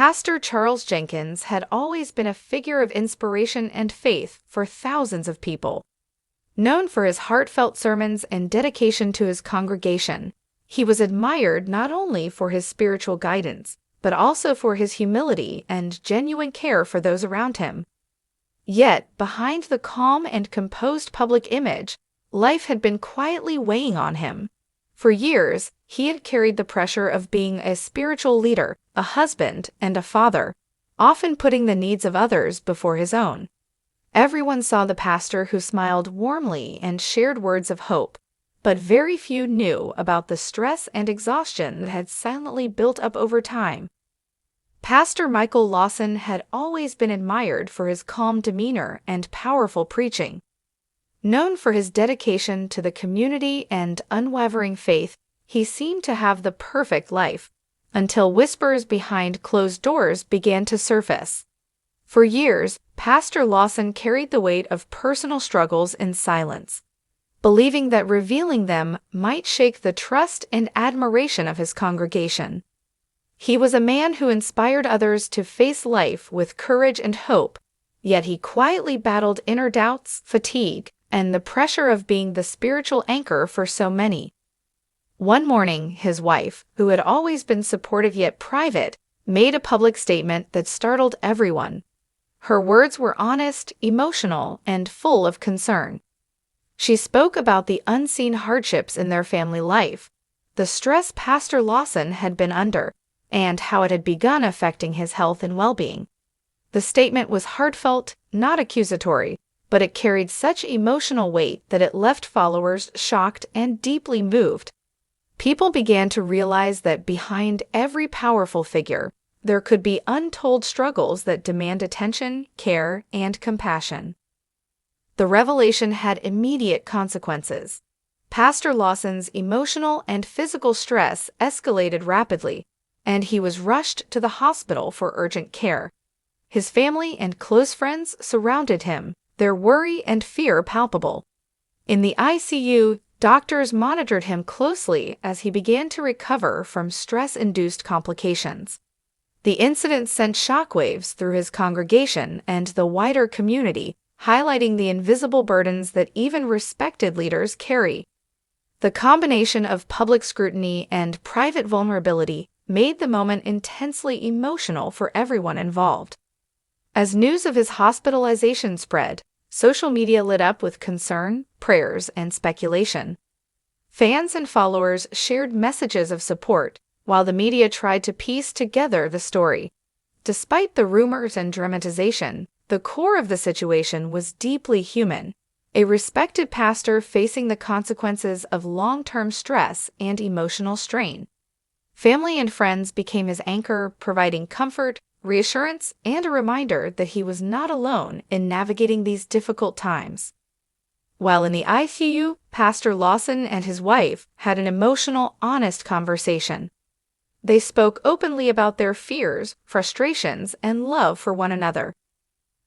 Pastor Charles Jenkins had always been a figure of inspiration and faith for thousands of people. Known for his heartfelt sermons and dedication to his congregation, he was admired not only for his spiritual guidance, but also for his humility and genuine care for those around him. Yet, behind the calm and composed public image, life had been quietly weighing on him. For years, he had carried the pressure of being a spiritual leader, a husband, and a father, often putting the needs of others before his own. Everyone saw the pastor who smiled warmly and shared words of hope, but very few knew about the stress and exhaustion that had silently built up over time. Pastor Michael Lawson had always been admired for his calm demeanor and powerful preaching. Known for his dedication to the community and unwavering faith, he seemed to have the perfect life, until whispers behind closed doors began to surface. For years, Pastor Lawson carried the weight of personal struggles in silence, believing that revealing them might shake the trust and admiration of his congregation. He was a man who inspired others to face life with courage and hope, yet he quietly battled inner doubts, fatigue, and the pressure of being the spiritual anchor for so many. One morning, his wife, who had always been supportive yet private, made a public statement that startled everyone. Her words were honest, emotional, and full of concern. She spoke about the unseen hardships in their family life, the stress Pastor Lawson had been under, and how it had begun affecting his health and well-being. The statement was heartfelt, not accusatory, but it carried such emotional weight that it left followers shocked and deeply moved. People began to realize that behind every powerful figure, there could be untold struggles that demand attention, care, and compassion. The revelation had immediate consequences. Pastor Lawson's emotional and physical stress escalated rapidly, and he was rushed to the hospital for urgent care. His family and close friends surrounded him, their worry and fear palpable. In the ICU, doctors monitored him closely as he began to recover from stress-induced complications. The incident sent shockwaves through his congregation and the wider community, highlighting the invisible burdens that even respected leaders carry. The combination of public scrutiny and private vulnerability made the moment intensely emotional for everyone involved. As news of his hospitalization spread, social media lit up with concern, prayers, and speculation. Fans and followers shared messages of support, while the media tried to piece together the story. Despite the rumors and dramatization, the core of the situation was deeply human. A respected pastor facing the consequences of long-term stress and emotional strain. Family and friends became his anchor, providing comfort, reassurance, and a reminder that he was not alone in navigating these difficult times. While in the ICU, Pastor Lawson and his wife had an emotional, honest conversation. They spoke openly about their fears, frustrations, and love for one another.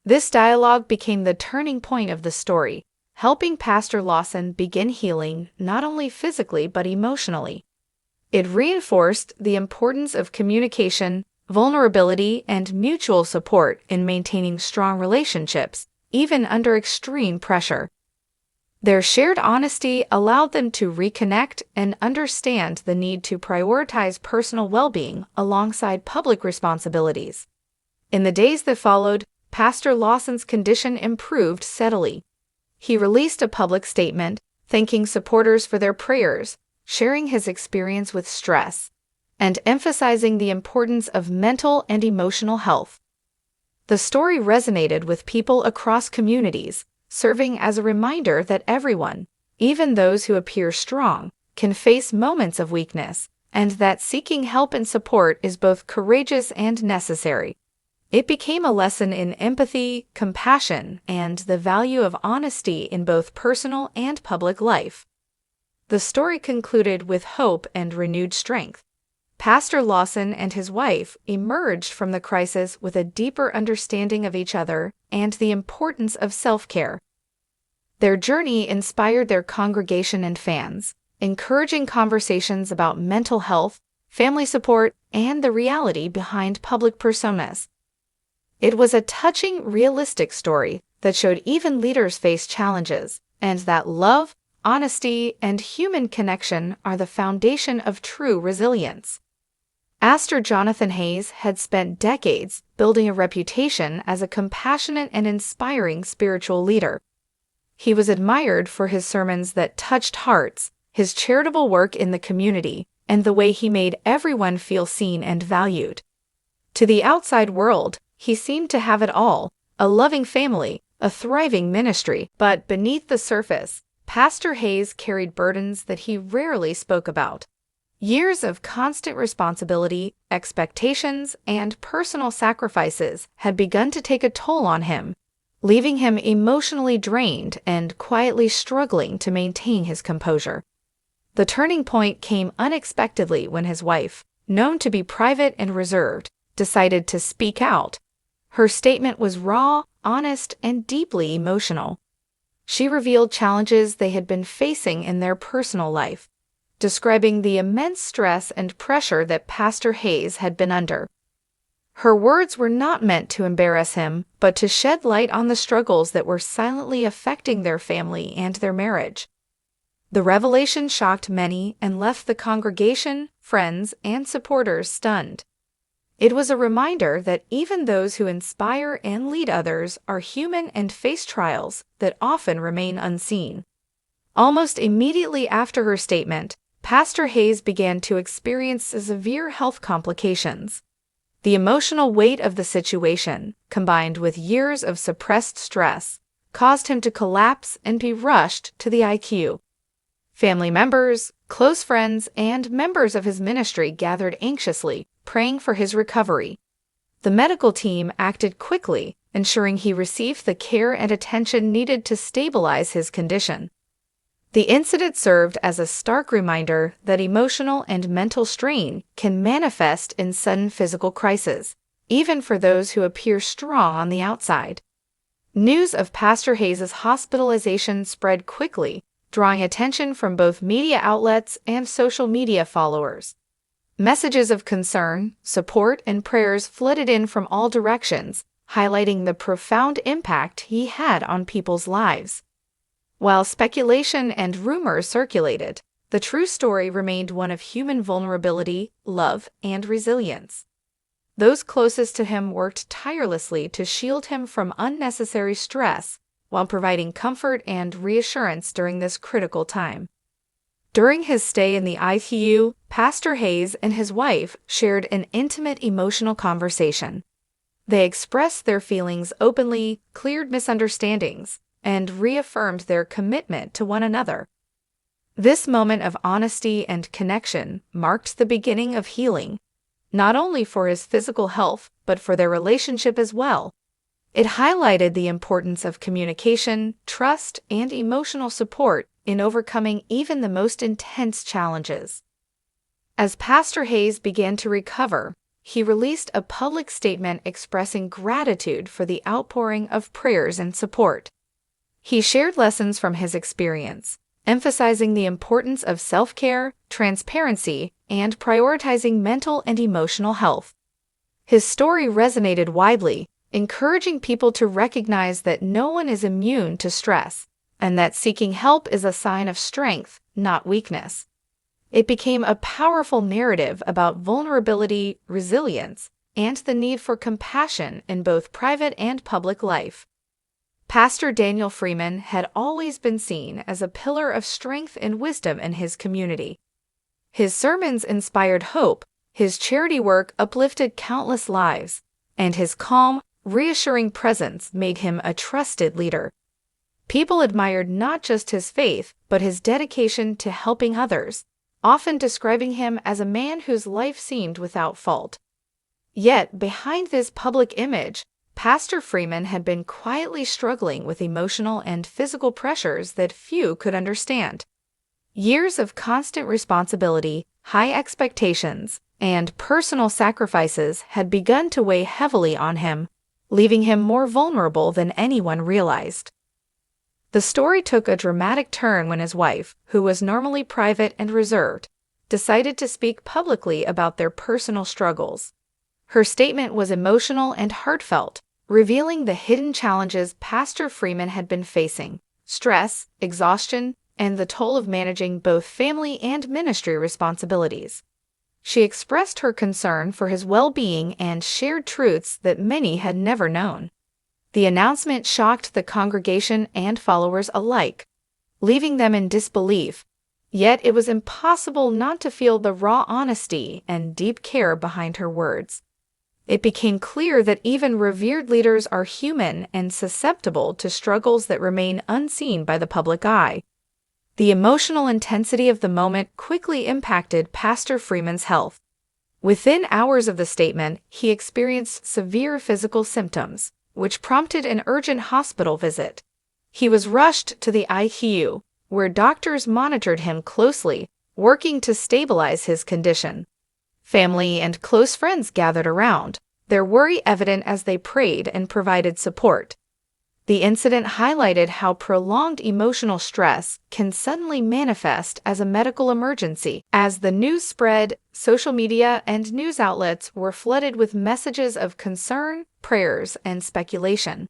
This dialogue became the turning point of the story, helping Pastor Lawson begin healing not only physically but emotionally. It reinforced the importance of communication, vulnerability, and mutual support in maintaining strong relationships, even under extreme pressure. Their shared honesty allowed them to reconnect and understand the need to prioritize personal well-being alongside public responsibilities. In the days that followed, Pastor Lawson's condition improved steadily. He released a public statement, thanking supporters for their prayers, sharing his experience with stress, and emphasizing the importance of mental and emotional health. The story resonated with people across communities, serving as a reminder that everyone, even those who appear strong, can face moments of weakness, and that seeking help and support is both courageous and necessary. It became a lesson in empathy, compassion, and the value of honesty in both personal and public life. The story concluded with hope and renewed strength. Pastor Lawson and his wife emerged from the crisis with a deeper understanding of each other and the importance of self-care. Their journey inspired their congregation and fans, encouraging conversations about mental health, family support, and the reality behind public personas. It was a touching, realistic story that showed even leaders face challenges, and that love, honesty, and human connection are the foundation of true resilience. Pastor Jonathan Hayes had spent decades building a reputation as a compassionate and inspiring spiritual leader. He was admired for his sermons that touched hearts, his charitable work in the community, and the way he made everyone feel seen and valued. To the outside world, he seemed to have it all: a loving family, a thriving ministry. But beneath the surface, Pastor Hayes carried burdens that he rarely spoke about. Years of constant responsibility, expectations, and personal sacrifices had begun to take a toll on him, leaving him emotionally drained and quietly struggling to maintain his composure. The turning point came unexpectedly when his wife, known to be private and reserved, decided to speak out. Her statement was raw, honest, and deeply emotional. She revealed challenges they had been facing in their personal life, describing the immense stress and pressure that Pastor Hayes had been under. Her words were not meant to embarrass him, but to shed light on the struggles that were silently affecting their family and their marriage. The revelation shocked many and left the congregation, friends, and supporters stunned. It was a reminder that even those who inspire and lead others are human and face trials that often remain unseen. Almost immediately after her statement, Pastor Hayes began to experience severe health complications. The emotional weight of the situation, combined with years of suppressed stress, caused him to collapse and be rushed to the ICU. Family members, close friends, and members of his ministry gathered anxiously, praying for his recovery. The medical team acted quickly, ensuring he received the care and attention needed to stabilize his condition. The incident served as a stark reminder that emotional and mental strain can manifest in sudden physical crisis, even for those who appear strong on the outside. News of Pastor Hayes' hospitalization spread quickly, drawing attention from both media outlets and social media followers. Messages of concern, support, and prayers flooded in from all directions, highlighting the profound impact he had on people's lives. While speculation and rumors circulated, the true story remained one of human vulnerability, love, and resilience. Those closest to him worked tirelessly to shield him from unnecessary stress while providing comfort and reassurance during this critical time. During his stay in the ICU, Pastor Hayes and his wife shared an intimate emotional conversation. They expressed their feelings openly, cleared misunderstandings, and reaffirmed their commitment to one another. This moment of honesty and connection marked the beginning of healing, not only for his physical health, but for their relationship as well. It highlighted the importance of communication, trust, and emotional support in overcoming even the most intense challenges. As Pastor Hayes began to recover, he released a public statement expressing gratitude for the outpouring of prayers and support. He shared lessons from his experience, emphasizing the importance of self-care, transparency, and prioritizing mental and emotional health. His story resonated widely, encouraging people to recognize that no one is immune to stress, and that seeking help is a sign of strength, not weakness. It became a powerful narrative about vulnerability, resilience, and the need for compassion in both private and public life. Pastor Daniel Freeman had always been seen as a pillar of strength and wisdom in his community. His sermons inspired hope, his charity work uplifted countless lives, and his calm, reassuring presence made him a trusted leader. People admired not just his faith, but his dedication to helping others, often describing him as a man whose life seemed without fault. Yet, behind this public image, Pastor Freeman had been quietly struggling with emotional and physical pressures that few could understand. Years of constant responsibility, high expectations, and personal sacrifices had begun to weigh heavily on him, leaving him more vulnerable than anyone realized. The story took a dramatic turn when his wife, who was normally private and reserved, decided to speak publicly about their personal struggles. Her statement was emotional and heartfelt, revealing the hidden challenges Pastor Freeman had been facing: stress, exhaustion, and the toll of managing both family and ministry responsibilities. She expressed her concern for his well-being and shared truths that many had never known. The announcement shocked the congregation and followers alike, leaving them in disbelief. Yet it was impossible not to feel the raw honesty and deep care behind her words. It became clear that even revered leaders are human and susceptible to struggles that remain unseen by the public eye. The emotional intensity of the moment quickly impacted Pastor Freeman's health. Within hours of the statement, he experienced severe physical symptoms, which prompted an urgent hospital visit. He was rushed to the ICU, where doctors monitored him closely, working to stabilize his condition. Family and close friends gathered around, their worry evident as they prayed and provided support. The incident highlighted how prolonged emotional stress can suddenly manifest as a medical emergency. As the news spread, social media and news outlets were flooded with messages of concern, prayers, and speculation.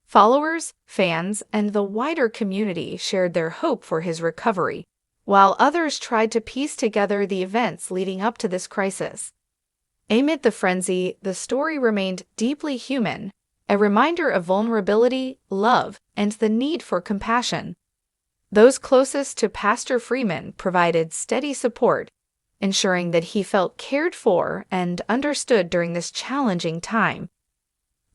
Followers, fans, and the wider community shared their hope for his recovery, while others tried to piece together the events leading up to this crisis. Amid the frenzy, the story remained deeply human, a reminder of vulnerability, love, and the need for compassion. Those closest to Pastor Freeman provided steady support, ensuring that he felt cared for and understood during this challenging time.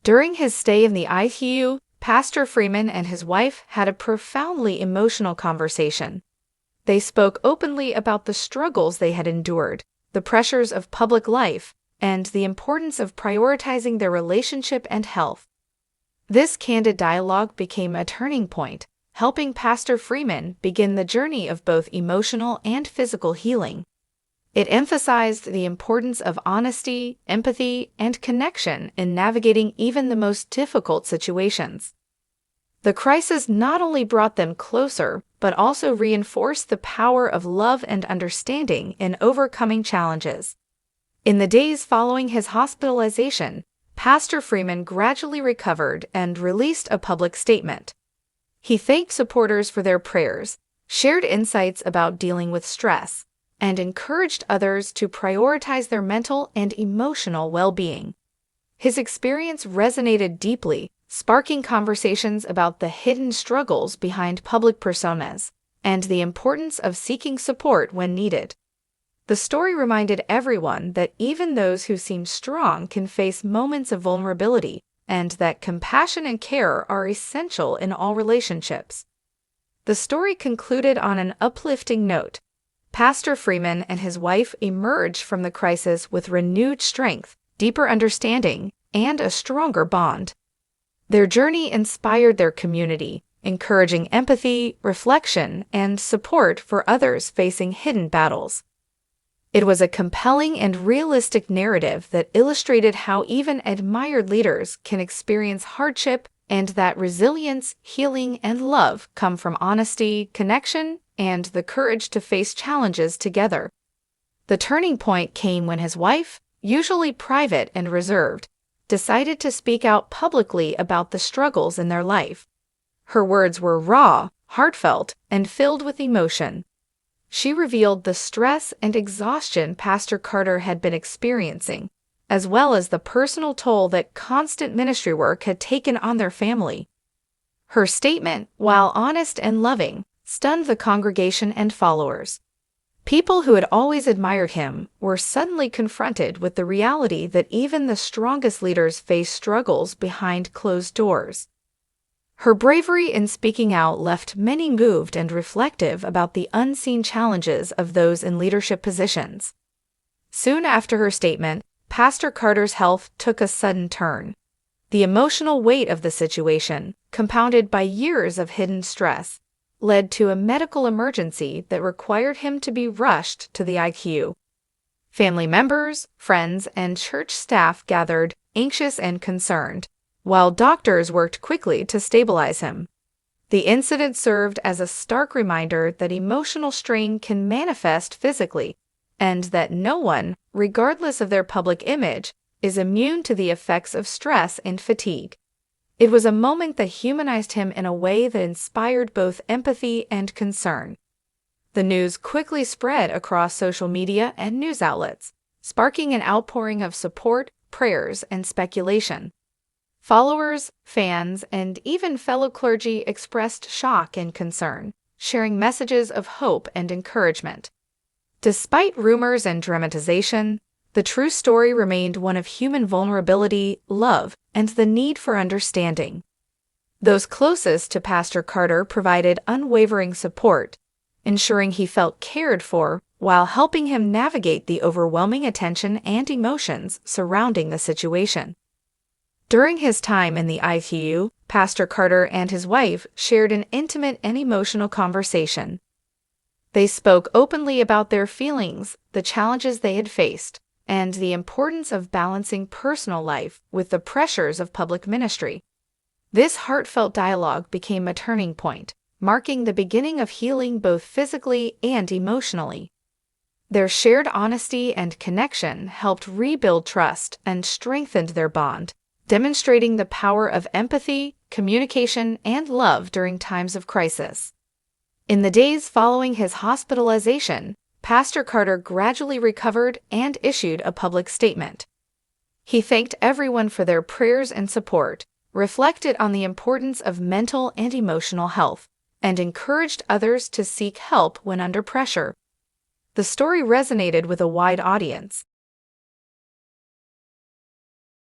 During his stay in the ICU, Pastor Freeman and his wife had a profoundly emotional conversation. They spoke openly about the struggles they had endured, the pressures of public life, and the importance of prioritizing their relationship and health. This candid dialogue became a turning point, helping Pastor Freeman begin the journey of both emotional and physical healing. It emphasized the importance of honesty, empathy, and connection in navigating even the most difficult situations. The crisis not only brought them closer, but also reinforced the power of love and understanding in overcoming challenges. In the days following his hospitalization, Pastor Freeman gradually recovered and released a public statement. He thanked supporters for their prayers, shared insights about dealing with stress, and encouraged others to prioritize their mental and emotional well-being. His experience resonated deeply, sparking conversations about the hidden struggles behind public personas and the importance of seeking support when needed. The story reminded everyone that even those who seem strong can face moments of vulnerability, and that compassion and care are essential in all relationships. The story concluded on an uplifting note. Pastor Freeman and his wife emerged from the crisis with renewed strength, deeper understanding, and a stronger bond. Their journey inspired their community, encouraging empathy, reflection, and support for others facing hidden battles. It was a compelling and realistic narrative that illustrated how even admired leaders can experience hardship, and that resilience, healing, and love come from honesty, connection, and the courage to face challenges together. The turning point came when his wife, usually private and reserved, decided to speak out publicly about the struggles in their life. Her words were raw, heartfelt, and filled with emotion. She revealed the stress and exhaustion Pastor Carter had been experiencing, as well as the personal toll that constant ministry work had taken on their family. Her statement, while honest and loving, stunned the congregation and followers. People who had always admired him were suddenly confronted with the reality that even the strongest leaders face struggles behind closed doors. Her bravery in speaking out left many moved and reflective about the unseen challenges of those in leadership positions. Soon after her statement, Pastor Carter's health took a sudden turn. The emotional weight of the situation, compounded by years of hidden stress, led to a medical emergency that required him to be rushed to the ICU. Family members, friends, and church staff gathered, anxious and concerned, while doctors worked quickly to stabilize him. The incident served as a stark reminder that emotional strain can manifest physically, and that no one, regardless of their public image, is immune to the effects of stress and fatigue. It was a moment that humanized him in a way that inspired both empathy and concern. The news quickly spread across social media and news outlets, sparking an outpouring of support, prayers, and speculation. Followers, fans, and even fellow clergy expressed shock and concern, sharing messages of hope and encouragement. Despite rumors and dramatization, the true story remained one of human vulnerability, love, and the need for understanding. Those closest to Pastor Carter provided unwavering support, ensuring he felt cared for while helping him navigate the overwhelming attention and emotions surrounding the situation. During his time in the ICU, Pastor Carter and his wife shared an intimate and emotional conversation. They spoke openly about their feelings, the challenges they had faced, and the importance of balancing personal life with the pressures of public ministry. This heartfelt dialogue became a turning point, marking the beginning of healing both physically and emotionally. Their shared honesty and connection helped rebuild trust and strengthened their bond, demonstrating the power of empathy, communication, and love during times of crisis. In the days following his hospitalization, Pastor Carter gradually recovered and issued a public statement. He thanked everyone for their prayers and support, reflected on the importance of mental and emotional health, and encouraged others to seek help when under pressure. The story resonated with a wide audience,